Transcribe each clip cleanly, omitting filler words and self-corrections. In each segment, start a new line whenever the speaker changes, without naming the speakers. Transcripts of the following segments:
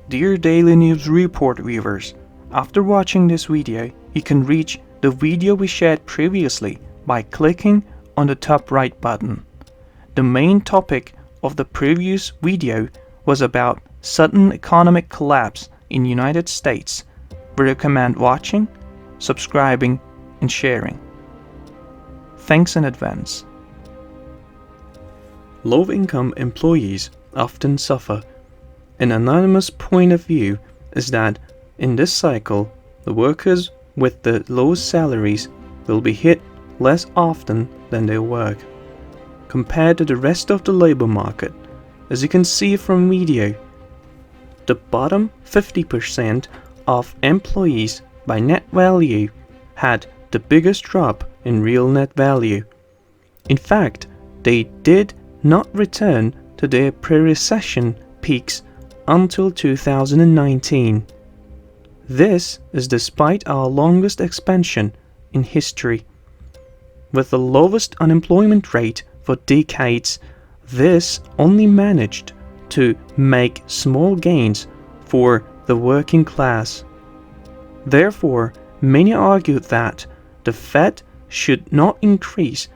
Dear Daily News Report viewers, after watching this video, you can reach the video we shared previously by clicking on the top right button. The main topic of the previous video was about sudden economic collapse in United States. We recommend watching, subscribing, and sharing. Thanks in advance. Low-income employees often suffer. An anonymous point of view is that in this cycle, the workers with the lowest salaries will be hit less often than their work, compared to the rest of the labor market. As you can see from video, the bottom 50% of employees by net value had the biggest drop in real net value. In fact, they did not return to their pre-recession peaks until 2019. This is despite our longest expansion in history. With the lowest unemployment rate for decades, this only managed to make small gains for the working class. Therefore, many argued that the Fed should not increase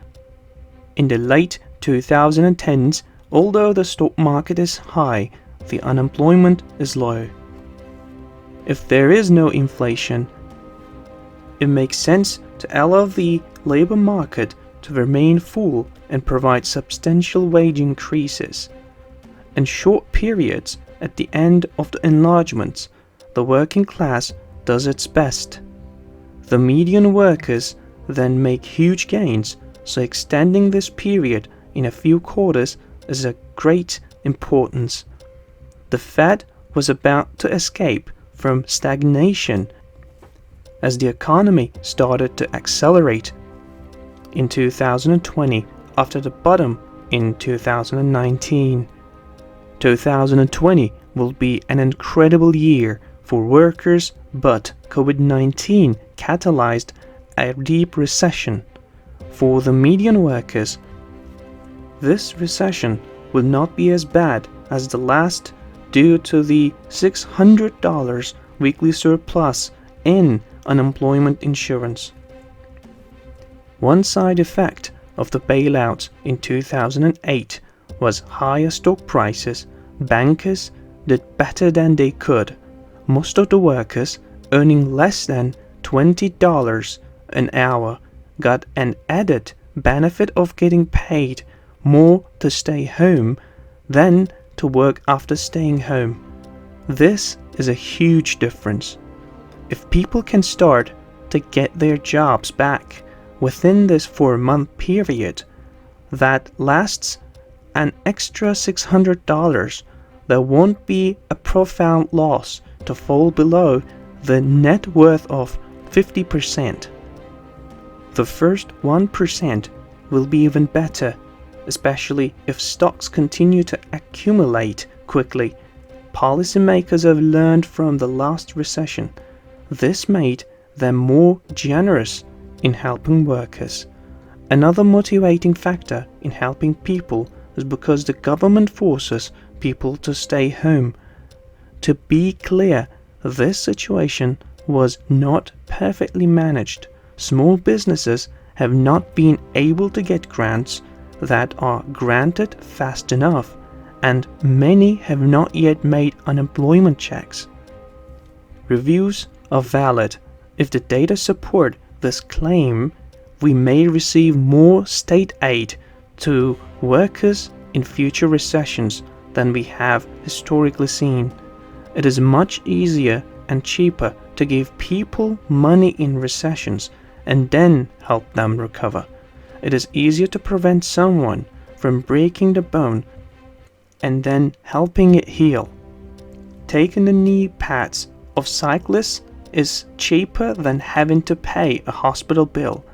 in the late 2010s. Although the stock market is high, the unemployment is low. If there is no inflation, it makes sense to allow the labor market to remain full and provide substantial wage increases. In short periods at the end of the enlargements, the working class does its best. The median workers then make huge gains, so extending this period in a few quarters is of great importance. The Fed was about to escape from stagnation as the economy started to accelerate in 2020 after the bottom in 2019. 2020 will be an incredible year for workers, but COVID-19 catalyzed a deep recession. For the median workers, this recession will not be as bad as the last due to the $600 weekly surplus in unemployment insurance. One side effect of the bailout in 2008 was higher stock prices. Bankers did better than they could. Most of the workers earning less than $20 an hour got an added benefit of getting paid more to stay home than to work after staying home. This is a huge difference. If people can start to get their jobs back within this 4-month period that lasts an extra $600, there won't be a profound loss to fall below the net worth of 50%. The first 1% will be even better, especially if stocks continue to accumulate quickly. Policymakers have learned from the last recession. This made them more generous in helping workers. Another motivating factor in helping people is because the government forces people to stay home. To be clear, this situation was not perfectly managed. Small businesses have not been able to get grants that are granted fast enough, and many have not yet made unemployment checks. Reviews are valid. If the data support this claim, we may receive more state aid to workers in future recessions than we have historically seen. It is much easier and cheaper to give people money in recessions and then help them recover. It is easier to prevent someone from breaking the bone and then helping it heal. Taking the knee pads of cyclists is cheaper than having to pay a hospital bill.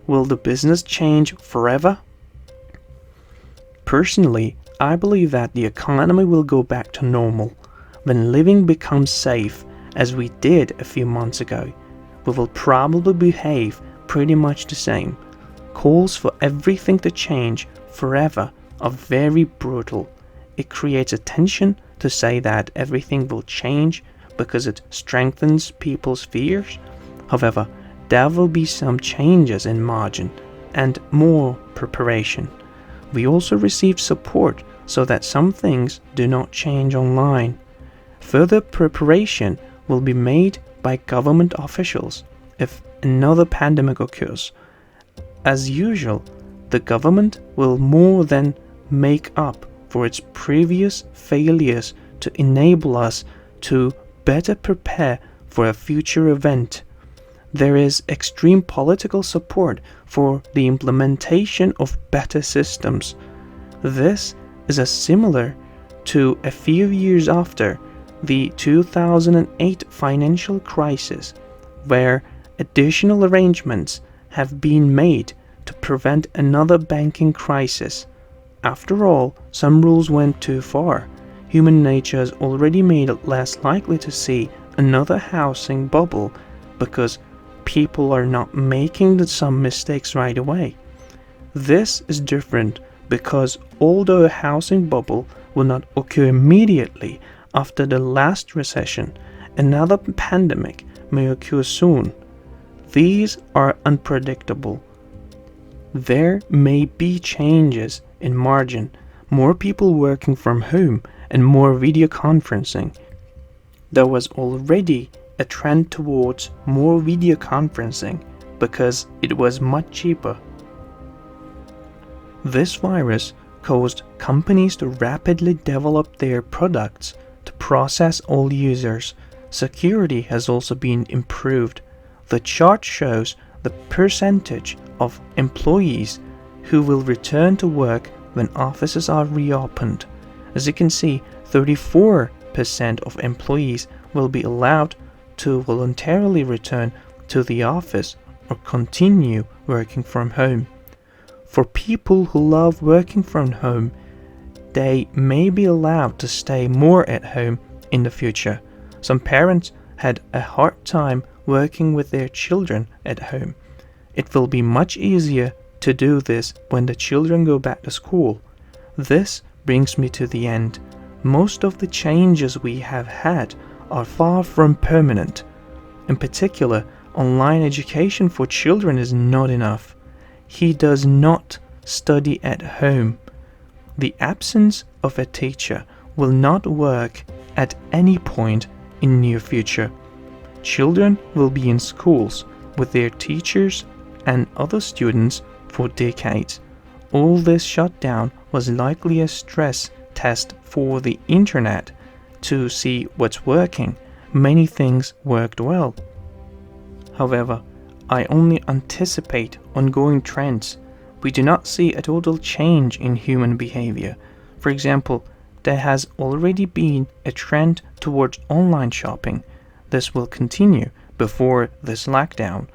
Will the business change forever? Personally, I believe that the economy will go back to normal when living becomes safe, as we did a few months ago. We will probably behave pretty much the same. Calls for everything to change forever are very brutal. It creates a tension to say that everything will change because it strengthens people's fears. However, there will be some changes in margin and more preparation. We also received support so that some things do not change online. Further preparation will be made by government officials if another pandemic occurs. As usual, the government will more than make up for its previous failures to enable us to better prepare for a future event. There is extreme political support for the implementation of better systems. This is similar to a few years after the 2008 financial crisis, where additional arrangements have been made to prevent another banking crisis. After all, some rules went too far. Human nature has already made it less likely to see another housing bubble because people are not making some mistakes right away. This is different because although a housing bubble will not occur immediately after the last recession, another pandemic may occur soon. These are unpredictable. There may be changes in margin, more people working from home and more video conferencing. There was already a trend towards more video conferencing because it was much cheaper. This virus caused companies to rapidly develop their products to process all users. Security has also been improved. The chart shows the percentage of employees who will return to work when offices are reopened. As you can see, 34% of employees will be allowed to voluntarily return to the office or continue working from home. For people who love working from home, they may be allowed to stay more at home in the future. Some parents had a hard time working with their children at home. It will be much easier to do this when the children go back to school. This brings me to the end. Most of the changes we have had are far from permanent. In particular, online education for children is not enough. He does not study at home. The absence of a teacher will not work at any point in near future. Children will be in schools with their teachers and other students for decades. All this shutdown was likely a stress test for the internet to see what's working. Many things worked well. However, I only anticipate ongoing trends. We do not see a total change in human behavior. For example, there has already been a trend towards online shopping. This will continue before this lockdown.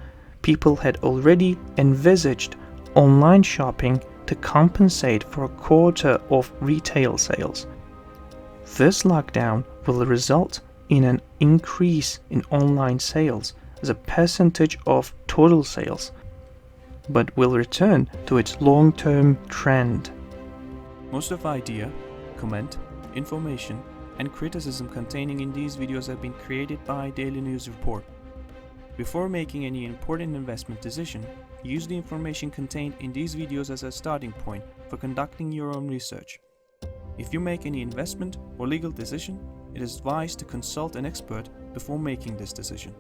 People had already envisaged online shopping to compensate for a quarter of retail sales. This lockdown will result in an increase in online sales as a percentage of total sales, but will return to its long-term trend. Most of idea, comment, information, and criticism containing in these videos have been created by Daily News Report. Before making any important investment decision, use the information contained in these videos as a starting point for conducting your own research. If you make any investment or legal decision, it is advised to consult an expert before making this decision.